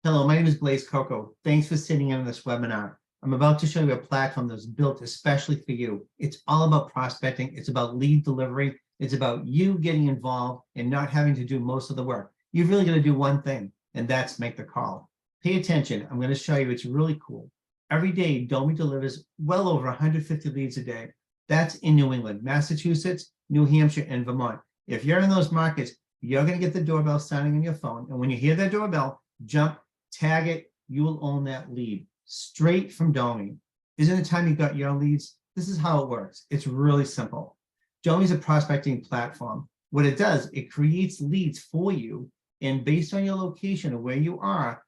Hello, my name is Blaze Coco. Thanks for sitting in on this webinar. I'm about to show you a platform that's built especially for you. It's all about prospecting. It's about lead delivery. It's about you getting involved and not having to do most of the work. You've really got to do one thing, and that's make the call. Pay attention. I'm going to show you. It's really cool. Every day, Domii delivers well over 150 leads a day. That's in New England, Massachusetts, New Hampshire, and Vermont. If you're in those markets, you're going to get the doorbell sounding on your phone. And when you hear that doorbell, jump, tag it, you will own that lead straight from Domii. Isn't it time you got your leads? This is how it works. It's really simple. Domii is a prospecting platform. What it does, it creates leads for you, and based on your location or where you are,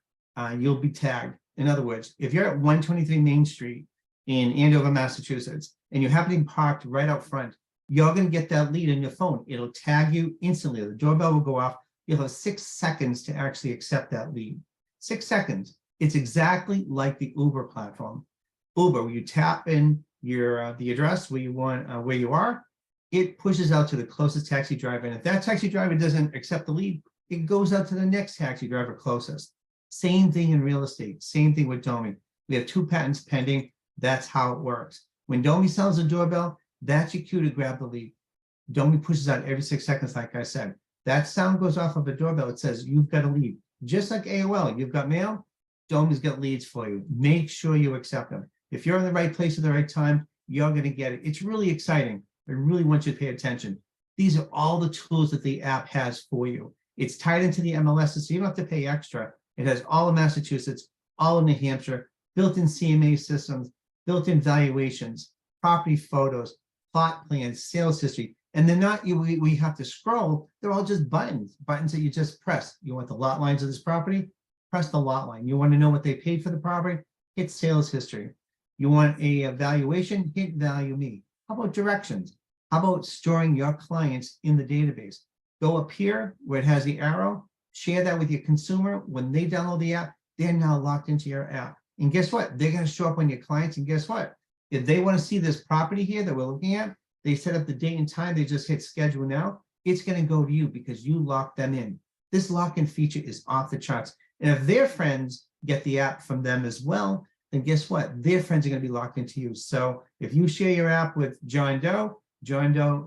you'll be tagged. In other words, if you're at 123 Main Street in Andover, Massachusetts, and you happen to be parked right out front, you're going to get that lead in your phone. It'll tag you instantly. The doorbell will go off. You'll have 6 seconds to actually accept that lead. 6 seconds. It's exactly like the Uber platform. Uber, where you tap in your the address where you want where you are, it pushes out to the closest taxi driver. And if that taxi driver doesn't accept the lead, it goes out to the next taxi driver closest. Same thing in real estate. Same thing with Domii. We have 2 patents pending. That's how it works. When Domii sells a doorbell, that's your cue to grab the lead. Domii pushes out every 6 seconds, like I said. That sound goes off of a doorbell. It says you've got a lead. Just like AOL, you've got mail, Domii's got leads for you. Make sure you accept them. If you're in the right place at the right time, you're going to get it. It's really exciting. I really want you to pay attention. These are all the tools that the app has for you. It's tied into the MLS, so you don't have to pay extra. It has all of Massachusetts, all of New Hampshire, built-in CMA systems, built-in valuations, property photos, plot plans, sales history. And they're not, we have to scroll. They're all just buttons that you just press. You want the lot lines of this property? Press the lot line. You want to know what they paid for the property? Hit sales history. You want a valuation? Hit value me. How about directions? How about storing your clients in the database? Go up here where it has the arrow, share that with your consumer. When they download the app, they're now locked into your app. And guess what? They're going to show up on your clients. And guess what? If they want to see this property here that we're looking at, they set up the date and time, they just hit schedule now, it's going to go to you because you locked them in. This lock-in feature is off the charts. And if their friends get the app from them as well, then guess what? Their friends are going to be locked into you. So if you share your app with John Doe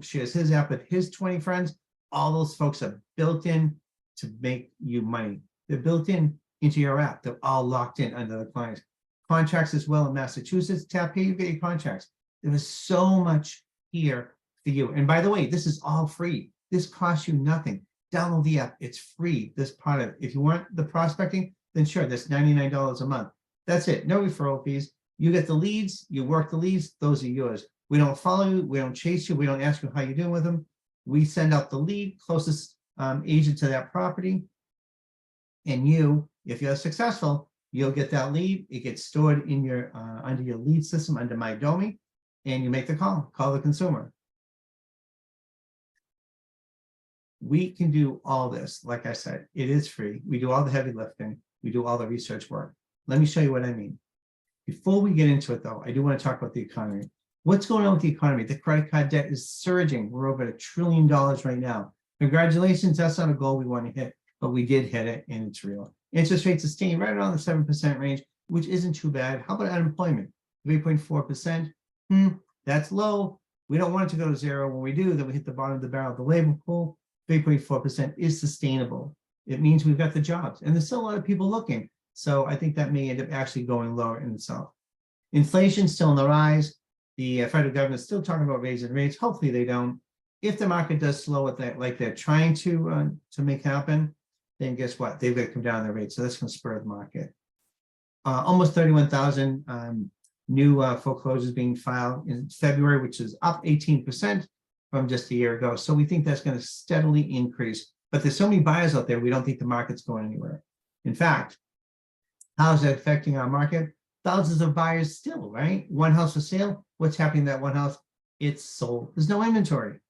shares his app with his 20 friends, all those folks are built in to make you money. They're built in into your app. They're all locked in under the clients. Contracts as well in Massachusetts, tap here, you get your contracts. There is so much here for you. And by the way, this is all free. This costs you nothing. Download the app. It's free. This part of it. If you want the prospecting, then sure, that's $99 a month. That's it. No referral fees. You get the leads. You work the leads. Those are yours. We don't follow you. We don't chase you. We don't ask you how you're doing with them. We send out the lead, closest agent to that property. And you, if you're successful, you'll get that lead. It gets stored in your under your lead system under My Domii. And you make the call the consumer. We can do all this. Like I said, it is free. We do all the heavy lifting. We do all the research work. Let me show you what I mean. Before we get into it, though, I do want to talk about the economy. What's going on with the economy? The credit card debt is surging. We're over $1 trillion right now. Congratulations. That's not a goal we want to hit, but we did hit it, and it's real. Interest rates are staying right around the 7% range, which isn't too bad. How about unemployment? 3.4%. That's low. We don't want it to go to 0. When we do, then we hit the bottom of the barrel of the labor pool. 3.4% is sustainable. It means we've got the jobs, and there's still a lot of people looking. So I think that may end up actually going lower in itself. Inflation's still on the rise. The federal government is still talking about raising rates. Hopefully they don't. If the market does slow with that, like they're trying to make happen, then guess what? They've got to come down their rates. So that's going to spur the market. Almost 31,000 new foreclosures being filed in February, which is up 18% from just a year ago. So we think that's going to steadily increase. But there's so many buyers out there, we don't think the market's going anywhere. In fact, how is that affecting our market? Thousands of buyers still, right? One house for sale. What's happening to that one house? It's sold. There's no inventory.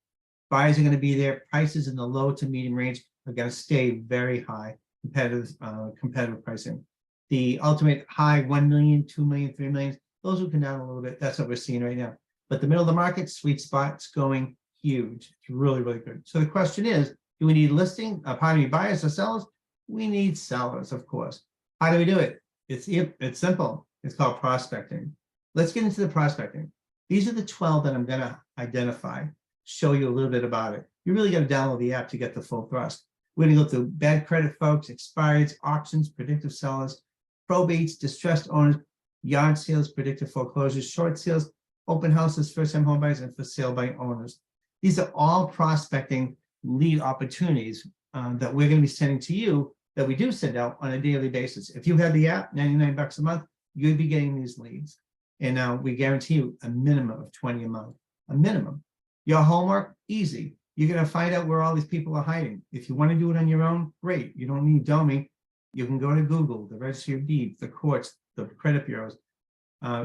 Buyers are going to be there. Prices in the low to medium range are going to stay very high, competitive pricing. The ultimate high, 1 million, 2 million, 3 million, those will come down a little bit. That's what we're seeing right now. But the middle of the market, sweet spot's going huge. It's really, really good. So the question is, do we need buyers or sellers? We need sellers, of course. How do we do it? It's simple. It's called prospecting. Let's get into the prospecting. These are the 12 that I'm going to identify, show you a little bit about it. You really got to download the app to get the full thrust. We're going to go through bad credit folks, expireds, auctions, predictive sellers, probates, distressed owners, yard sales, predictive foreclosures, short sales, open houses, first-time home buyers, and for sale by owners. These are all prospecting lead opportunities that we're going to be sending to you, that we do send out on a daily basis. If you had the app, $99 a month, you'd be getting these leads. And now we guarantee you a minimum of 20 a month, a minimum. Your homework, easy. You're going to find out where all these people are hiding. If you want to do it on your own, great. You don't need Domii. You can go to Google, the Registry of Deeds, the courts, the credit bureaus,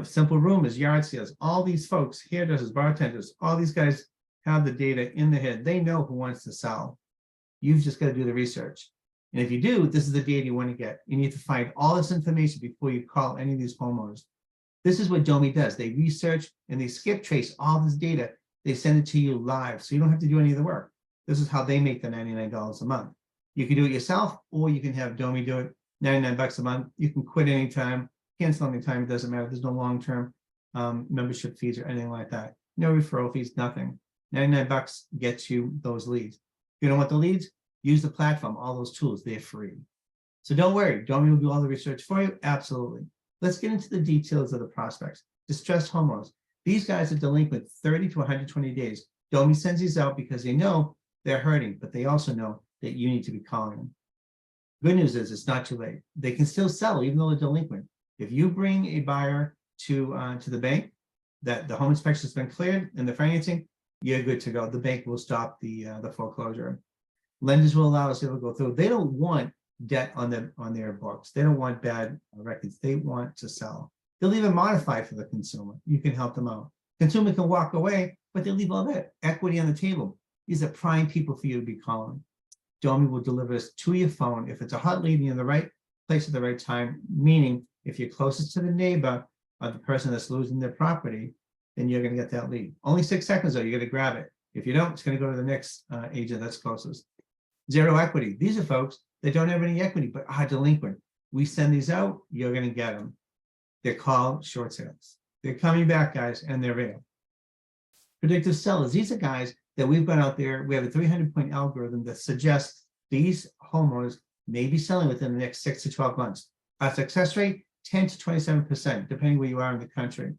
simple rumors, yard sales, all these folks, hairdressers, bartenders, all these guys have the data in their head. They know who wants to sell. You've just got to do the research. And if you do, this is the data you want to get. You need to find all this information before you call any of these homeowners. This is what Domii does. They research and they skip trace all this data. They send it to you live, so you don't have to do any of the work. This is how they make the $99 a month. You can do it yourself, or you can have Domii do it, $99 a month. You can quit anytime, cancel anytime, it doesn't matter. There's no long-term membership fees or anything like that. No referral fees, nothing. $99 gets you those leads. If you don't want the leads, use the platform, all those tools, they're free. So don't worry, Domii will do all the research for you, absolutely. Let's get into the details of the prospects. Distressed homeowners. These guys are delinquent 30 to 120 days. Domii sends these out because they know they're hurting, but they also know that you need to be calling them. Good news is it's not too late. They can still sell even though they're delinquent. If you bring a buyer to the bank, that the home inspection has been cleared and the financing, you're good to go. The bank will stop the foreclosure. Lenders will allow us to go through. They don't want debt on their books. They don't want bad records. They want to sell. They'll even modify for the consumer. You can help them out. Consumer can walk away, but they'll leave all that equity on the table. These are prime people for you to be calling. Domii will deliver this to your phone if it's a hot lead in the right place at the right time, meaning if you're closest to the neighbor or the person that's losing their property, then you're going to get that lead. Only 6 seconds though, you're going to grab it. If you don't, it's going to go to the next agent that's closest. Zero equity. These are folks that don't have any equity but are delinquent. We send these out, you're going to get them. They're called short sales. They're coming back, guys, and they're real. Predictive sellers. These are guys that we've got out there. We have a 300-point algorithm that suggests these homeowners may be selling within the next 6 to 12 months. Our success rate, 10 to 27%, depending where you are in the country.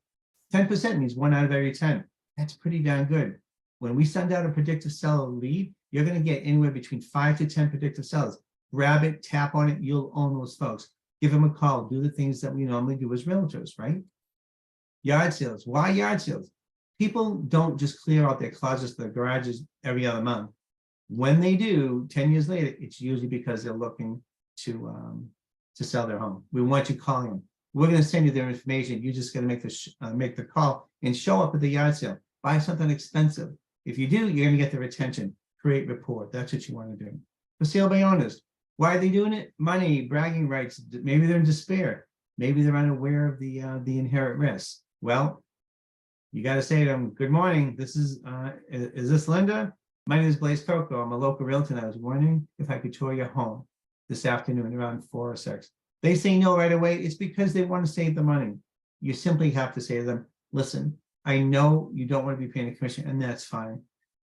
10% means 1 out of every 10. That's pretty darn good. When we send out a predictive seller lead, you're going to get anywhere between 5 to 10 predictive sellers. Grab it, tap on it, you'll own those folks. Give them a call, do the things that we normally do as realtors, right? Yard sales. Why yard sales? People don't just clear out their closets, their garages every other month. When they do, 10 years later, it's usually because they're looking to sell their home. We want you calling them. We're going to send you their information. You just got to make the call and show up at the yard sale. Buy something expensive. If you do, you're going to get their attention. Create rapport. That's what you want to do. For sale by owners. Why are they doing it? Money, bragging rights. Maybe they're in despair. Maybe they're unaware of the inherent risks. Well, you got to say to them, good morning. This is this Linda? My name is Blaze Coco. I'm a local realtor, and I was wondering if I could tour your home this afternoon around 4 or 6. They say no right away. It's because they want to save the money. You simply have to say to them, listen, I know you don't want to be paying a commission, and that's fine.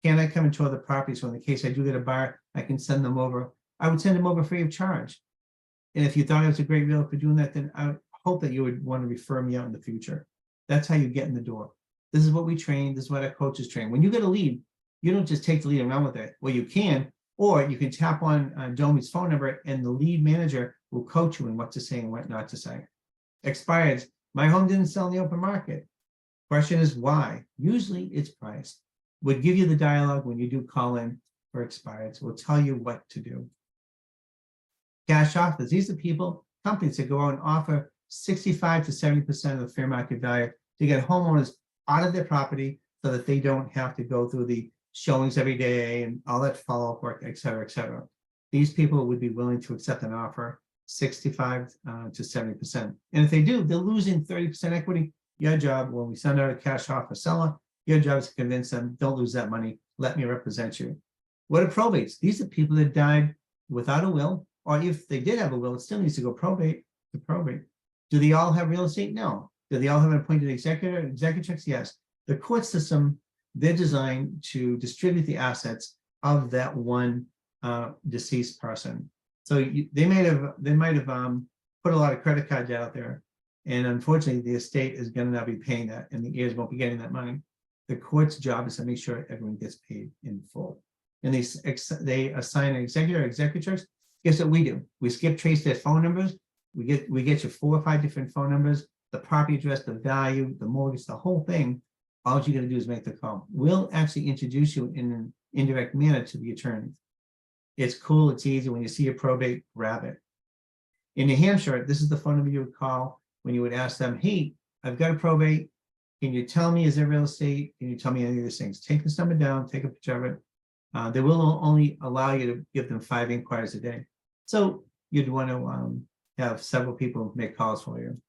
Can I come and tour the property? So in the case I do get a buyer, I can send them over. I would send them over free of charge. And if you thought I was a great realtor for doing that, then I would hope that you would want to refer me out in the future. That's how you get in the door. This is what we train. This is what our coaches train. When you get a lead, you don't just take the lead and run with it. Well, you can, or you can tap on Domii's phone number and the lead manager will coach you in what to say and what not to say. Expireds. My home didn't sell in the open market. Question is why? Usually it's price. We'll give you the dialogue when you do call in for expireds. We'll tell you what to do. Cash offers. These are people, companies that go out and offer 65 to 70% of the fair market value to get homeowners out of their property so that they don't have to go through the showings every day and all that follow-up work, et cetera, et cetera. These people would be willing to accept an offer 65 to 70%. And if they do, they're losing 30% equity. Your job, when we send out a cash offer seller, your job is to convince them, don't lose that money. Let me represent you. What are probates? These are people that died without a will, or if they did have a will, it still needs to go probate. to probate. Do they all have real estate? No. Do they all have an appointed executrix? Yes. The court system, they're designed to distribute the assets of that one deceased person. So they might have put a lot of credit card debt out there, and unfortunately, the estate is going to not be paying that, and the heirs won't be getting that money. The court's job is to make sure everyone gets paid in full. And they assign an executor or executrix. Guess what we do? We skip trace their phone numbers. We get you 4 or 5 different phone numbers, the property address, the value, the mortgage, the whole thing. All you're going to do is make the call. We'll actually introduce you in an indirect manner to the attorney. It's cool. It's easy. When you see a probate, grab it. In New Hampshire, this is the phone number you would call when you would ask them, hey, I've got a probate. Can you tell me, is there real estate? Can you tell me any of these things? Take this number down, take a picture of it. They will only allow you to give them 5 inquiries a day. So you'd want to have several people make calls for you.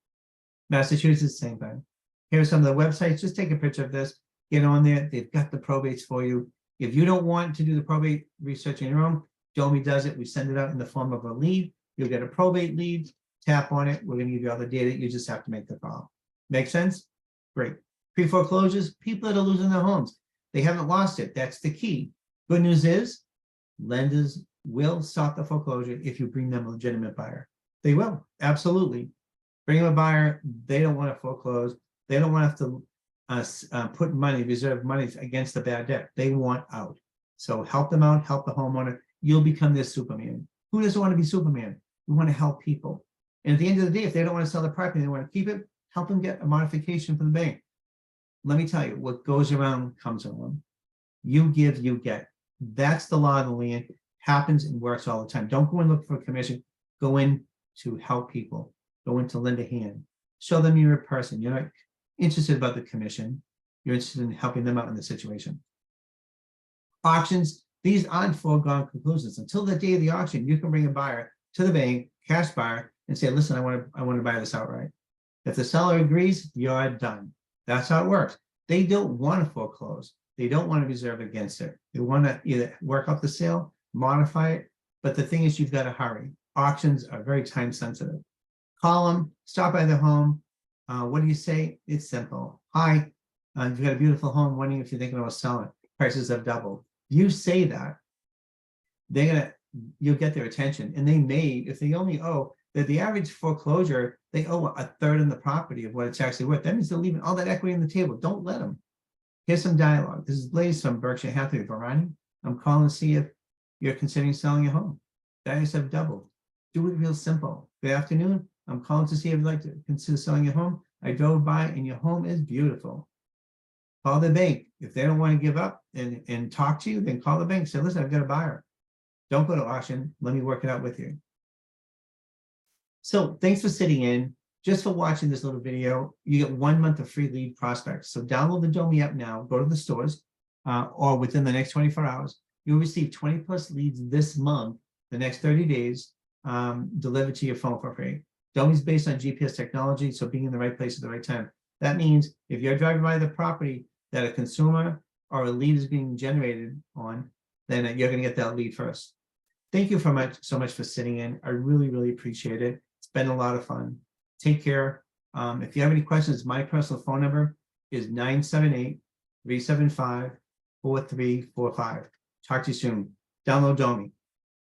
Massachusetts, same thing. Here's some of the websites. Just take a picture of this, get on there. They've got the probates for you. If you don't want to do the probate research on your own, Domii does it. We send it out in the form of a lead. You'll get a probate lead, tap on it. We're going to give you all the data. You just have to make the call. Make sense? Great. Pre-foreclosures, people that are losing their homes. They haven't lost it. That's the key. Good news is lenders will stop the foreclosure if you bring them a legitimate buyer. They will, absolutely. Bring them a buyer. They don't want to foreclose. They don't want to have to put money, reserve money against the bad debt. They want out. So help them out, help the homeowner. You'll become their Superman. Who doesn't want to be Superman? We want to help people. And at the end of the day, if they don't want to sell the property, they want to keep it, help them get a modification from the bank. Let me tell you, what goes around comes around. You give, you get. That's the law of the land. Happens and works all the time. Don't go and look for a commission. Go in to help people. Go in to lend a hand. Show them you're a person. You're not interested about the commission. You're interested in helping them out in the situation. Auctions, these aren't foregone conclusions. Until the day of the auction, you can bring a buyer to the bank, cash buyer, and say, listen, I want to buy this outright. If the seller agrees, you're done. That's how it works. They don't want to foreclose. They don't want to reserve against it. They want to either work out the sale, modify it. But the thing is, you've got to hurry. Auctions are very time sensitive. Call them, stop by their home. What do you say? It's simple. Hi, you've got a beautiful home. Wondering if you're thinking about selling. Prices have doubled. You say that, you'll get their attention. And they may, if they only owe, that the average foreclosure, they owe 1/3 of the property of what it's actually worth. That means they're leaving all that equity on the table. Don't let them. Here's some dialogue. This is Blaze from Berkshire Hathaway, Varani. I'm calling to see if you're considering selling your home. Values have doubled. Do it real simple. Good afternoon. I'm calling to see if you'd like to consider selling your home. I drove by and your home is beautiful. Call the bank. If they don't want to give up and talk to you, then call the bank. Say, listen, I've got a buyer. Don't go to auction. Let me work it out with you. So thanks for sitting in. Just for watching this little video, you get 1 month of free lead prospects. So download the Domii app now, go to the stores, or within the next 24 hours, you'll receive 20+ leads this month, the next 30 days, delivered to your phone for free. Domii is based on GPS technology, so being in the right place at the right time. That means if you're driving by the property that a consumer or a lead is being generated on, then you're going to get that lead first. Thank you so much for sitting in. I really, really appreciate it. It's been a lot of fun. Take care. If you have any questions, my personal phone number is 978-375-4345. Talk to you soon. Download Domii.